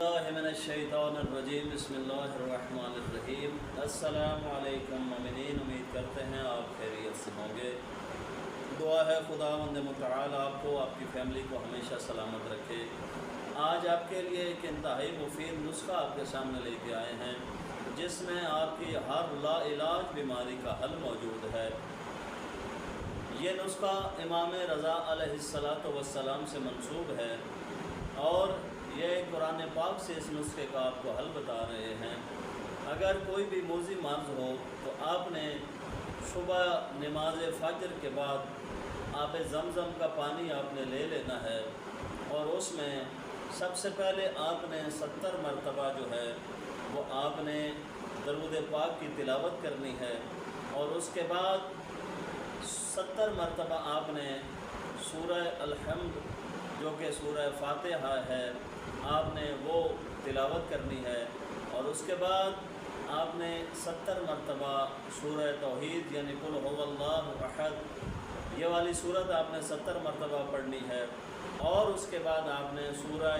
اللہ من الشیطان الرجیم بسم اللہ الرحمن الرحیم۔ السلام علیکم مومنین، امید کرتے ہیں آپ خیریت سے ہوں گے۔ دعا ہے خداوند متعال آپ کو، آپ کی فیملی کو ہمیشہ سلامت رکھے۔ آج آپ کے لیے ایک انتہائی مفید نسخہ آپ کے سامنے لے کے آئے ہیں، جس میں آپ کی ہر لا علاج بیماری کا حل موجود ہے۔ یہ نسخہ امام رضا علیہ السلام سے منسوب ہے، اور یہ قرآن پاک سے اس نسخے کا آپ کو حل بتا رہے ہیں۔ اگر کوئی بھی موذی مرض ہو تو آپ نے صبح نماز فجر کے بعد آب زمزم کا پانی آپ نے لے لینا ہے، اور اس میں سب سے پہلے آپ نے 70 مرتبہ جو ہے وہ آپ نے درود پاک کی تلاوت کرنی ہے، اور اس کے بعد 70 مرتبہ آپ نے سورہ الحمد جو کہ سورہ فاتحہ ہے آپ نے وہ تلاوت کرنی ہے، اور اس کے بعد آپ نے 70 مرتبہ سورہ توحید یعنی قل هو اللہ احد یہ والی صورت آپ نے 70 مرتبہ پڑھنی ہے، اور اس کے بعد آپ نے سورہ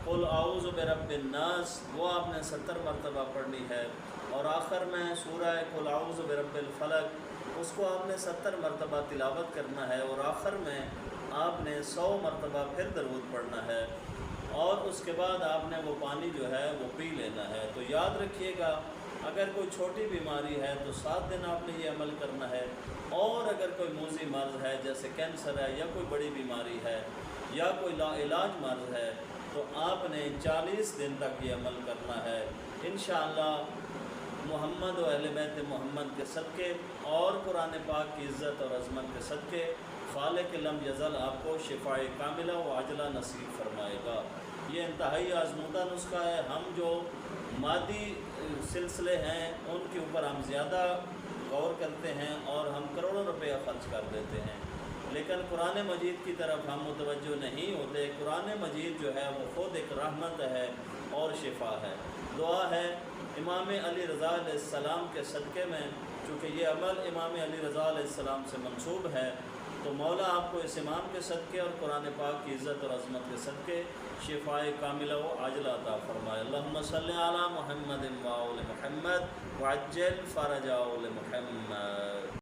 قل اعوذ برب الناس وہ آپ نے 70 مرتبہ پڑھنی ہے، اور آخر میں سورہ قل اعوذ برب الفلق اس کو آپ نے 70 مرتبہ تلاوت کرنا ہے، اور آخر میں آپ نے 100 مرتبہ پھر درود پڑھنا ہے، اور اس کے بعد آپ نے وہ پانی جو ہے وہ پی لینا ہے۔ تو یاد رکھیے گا، اگر کوئی چھوٹی بیماری ہے تو 7 دن آپ نے یہ عمل کرنا ہے، اور اگر کوئی موذی مرض ہے جیسے کینسر ہے یا کوئی بڑی بیماری ہے یا کوئی لا علاج مرض ہے تو آپ نے 40 دن تک یہ عمل کرنا ہے۔ انشاءاللہ محمد و اہل بیت محمد کے صدقے اور قرآن پاک کی عزت اور عظمت کے صدقے خالق لم یزل آپ کو شفاء کاملہ و عاجلہ نصیب فرمائے گا۔ یہ انتہائی آزمودہ نسخہ ہے۔ ہم جو مادی سلسلے ہیں ان کے اوپر ہم زیادہ غور کرتے ہیں اور ہم کروڑوں روپیہ خرچ کر دیتے ہیں، لیکن قرآن مجید کی طرف ہم متوجہ نہیں ہوتے۔ قرآن مجید جو ہے وہ خود ایک رحمت ہے اور شفا ہے۔ دعا ہے امام علی رضا علیہ السلام کے صدقے میں، چونکہ یہ عمل امام علی رضا علیہ السلام سے منسوب ہے، تو مولا آپ کو اس امام کے صدقے اور قرآن پاک کی عزت اور عظمت کے صدقے شفاء کاملہ و عاجلہ عطا فرمائے۔ اللہم صلی علی محمد و آل محمد وعجل فرج آل محمد۔